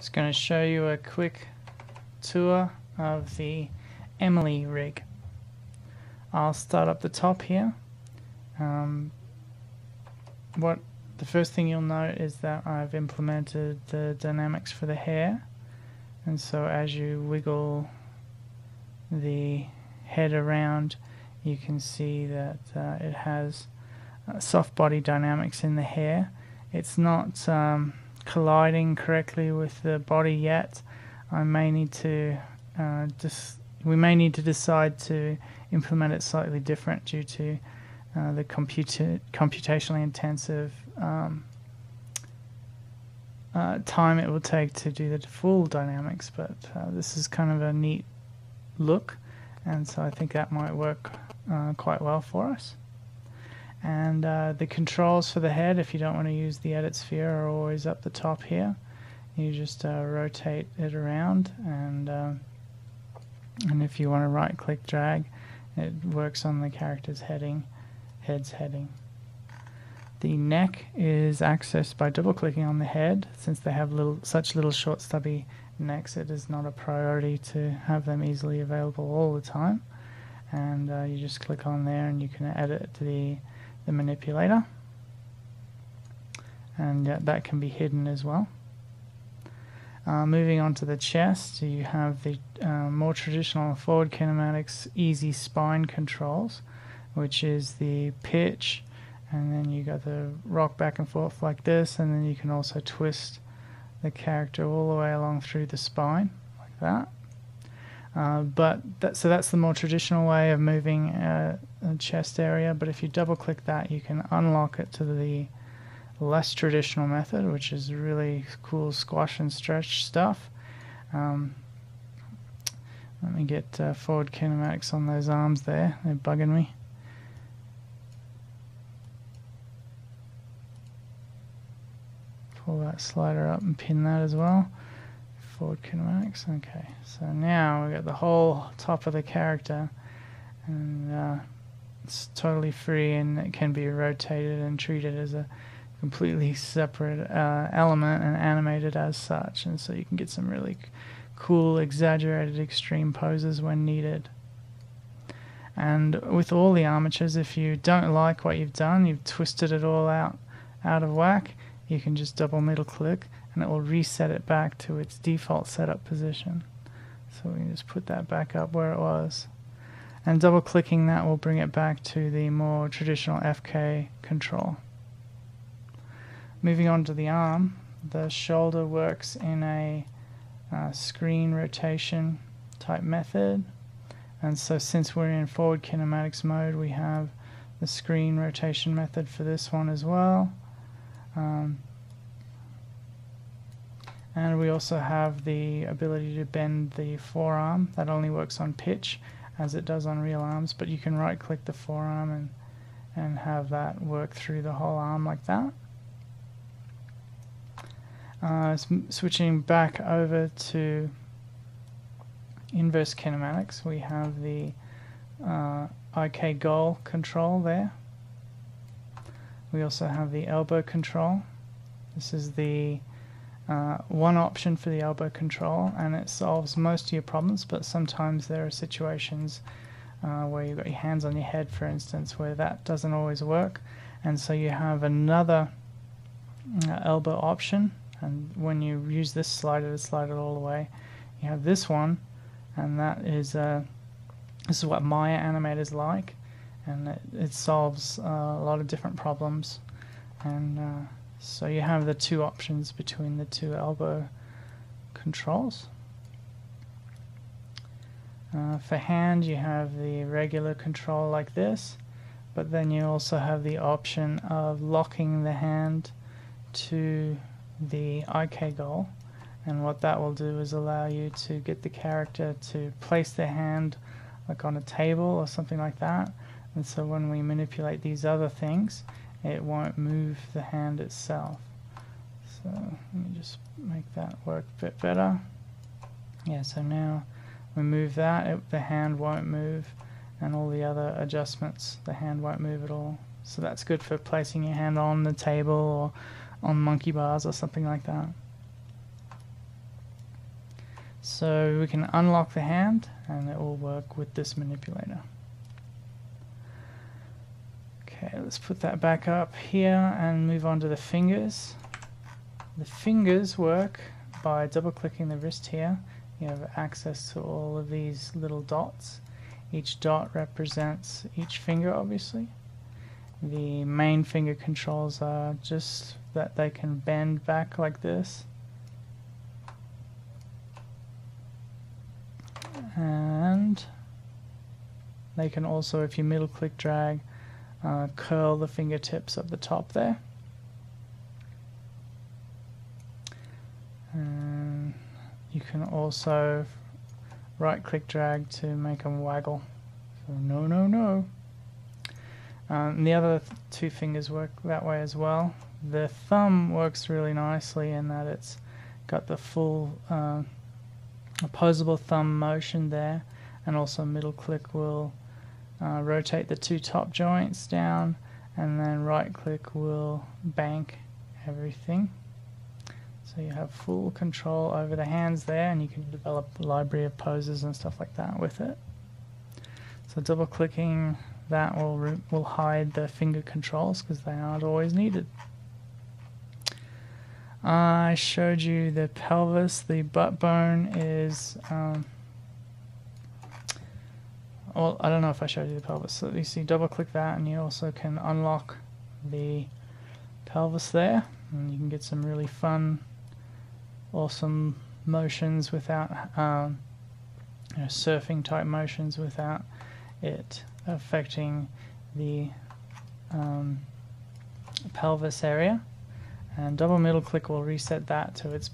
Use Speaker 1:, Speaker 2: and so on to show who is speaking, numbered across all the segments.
Speaker 1: Just going to show you a quick tour of the Emily rig. I'll start up the top here. The first thing you'll note is that I've implemented the dynamics for the hair, and so as you wiggle the head around, you can see that it has soft body dynamics in the hair. It's not colliding correctly with the body yet. I may need to we may need to decide to implement it slightly different due to the computationally intensive time it will take to do the full dynamics, but this is kind of a neat look, and so I think that might work quite well for us. And the controls for the head, if you don't want to use the edit sphere, are always up the top here. You just rotate it around, and if you want to right click drag, it works on the character's head's heading. The neck is accessed by double clicking on the head. Since they have such little short stubby necks, it is not a priority to have them easily available all the time, and you just click on there and you can edit the manipulator, and that can be hidden as well. Moving on to the chest, you have the more traditional forward kinematics easy spine controls, which is the pitch, and then you got the rock back and forth like this, and then you can also twist the character all the way along through the spine like that. So that's the more traditional way of moving a chest area, but if you double click that, you can unlock it to the less traditional method, which is really cool squash and stretch stuff. Let me get forward kinematics on those arms there, they're bugging me. Pull that slider up and pin that as well. Forward kinematics. Okay, so now we've got the whole top of the character, and it's totally free, and it can be rotated and treated as a completely separate element and animated as such, and so you can get some really cool exaggerated extreme poses when needed. And with all the armatures, if you don't like what you've done, you've twisted it all out of whack, you can just double middle click and it will reset it back to its default setup position. So we can just put that back up where it was, and double clicking that will bring it back to the more traditional FK control. Moving on to the arm, the shoulder works in a screen rotation type method, and so since we're in forward kinematics mode, we have the screen rotation method for this one as well. And we also have the ability to bend the forearm. That only works on pitch as it does on real arms, but you can right click the forearm and have that work through the whole arm like that. Switching back over to inverse kinematics, we have the IK goal control there. We also have the elbow control. This is the one option for the elbow control, and it solves most of your problems, but sometimes there are situations where you've got your hands on your head, for instance, where that doesn't always work, and so you have another elbow option, and when you use this slider to slide it all the way, you have this one, and that is this is what Maya animators like, and it solves a lot of different problems, and so you have the two options between the two elbow controls. For hand, you have the regular control like this, but then you also have the option of locking the hand to the IK goal, and what that will do is allow you to get the character to place their hand like on a table or something like that, and so when we manipulate these other things, it won't move the hand itself. So let me just make that work a bit better. Yeah, so now we move that, the hand won't move, and all the other adjustments, the hand won't move at all. So that's good for placing your hand on the table or on monkey bars or something like that. So we can unlock the hand and it will work with this manipulator. Okay, let's put that back up here and move on to the fingers. The fingers work by double clicking the wrist here. You have access to all of these little dots. Each dot represents each finger, obviously. The main finger controls are just that they can bend back like this. And they can also, if you middle click drag, curl the fingertips up the top there. And you can also right click drag to make them waggle. So no. And the other two fingers work that way as well. The thumb works really nicely in that it's got the full opposable thumb motion there, and also middle click will rotate the two top joints down, and then right click will bank everything. So you have full control over the hands there, and you can develop a library of poses and stuff like that with it. So double clicking that will hide the finger controls because they aren't always needed. I showed you the pelvis. The butt bone is well, I don't know if I showed you the pelvis. So you see, double click that and you also can unlock the pelvis there, and you can get some really fun, awesome motions without surfing type motions without it affecting the pelvis area. And double middle click will reset that to its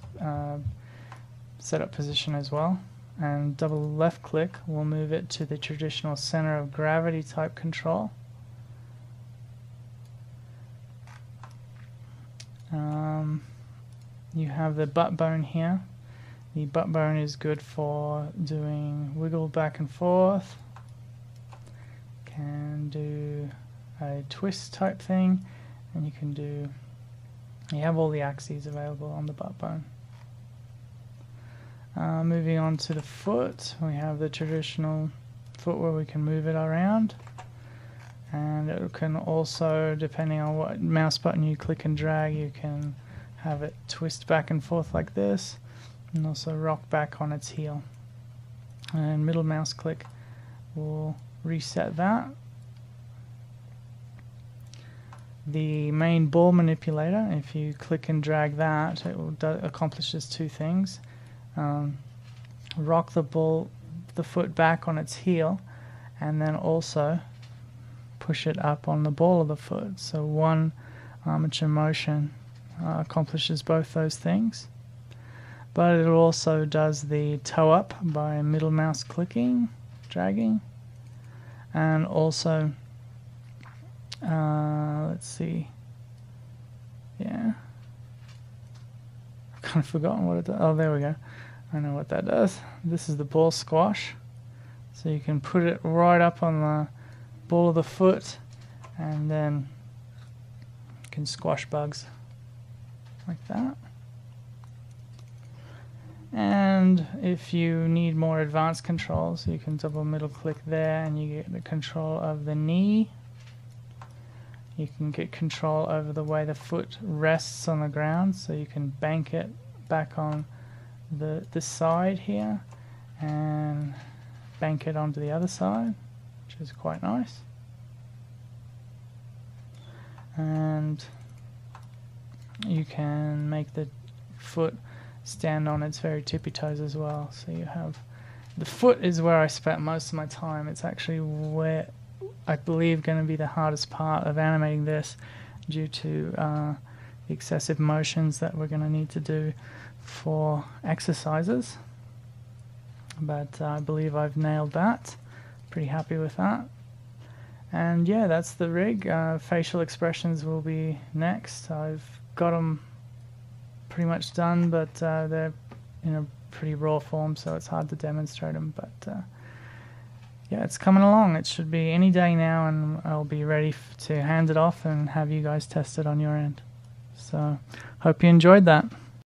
Speaker 1: setup position as well. And double left click will move it to the traditional center of gravity type control. You have the butt bone here. The butt bone is good for doing wiggle back and forth. Can do a twist type thing, and you have all the axes available on the butt bone. Moving on to the foot, we have the traditional foot where we can move it around, and it can also, depending on what mouse button you click and drag, you can have it twist back and forth like this, and also rock back on its heel. And middle mouse click will reset that. The main ball manipulator, if you click and drag that, it will accomplishes two things. Rock the foot back on its heel, and then also push it up on the ball of the foot. So one armature motion accomplishes both those things. But it also does the toe up by middle mouse clicking, dragging, and also let's see, yeah, I've kind of forgotten what it does. Oh, there we go. I know what that does. This is the ball squash. So you can put it right up on the ball of the foot, and then you can squash bugs like that. And if you need more advanced controls, you can double middle click there and you get the control of the knee. You can get control over the way the foot rests on the ground, so you can bank it back on the side here and bank it onto the other side, which is quite nice. And you can make the foot stand on its very tippy toes as well. So you have the foot is where I spent most of my time. It's actually where I believe going to be the hardest part of animating this, due to the excessive motions that we're going to need to do for exercises. But I believe I've nailed that. Pretty happy with that. And yeah, that's the rig. Facial expressions will be next. I've got them pretty much done, but they're in a pretty raw form, so it's hard to demonstrate them. But yeah, it's coming along. It should be any day now, and I'll be ready to hand it off and have you guys test it on your end. So hope you enjoyed that.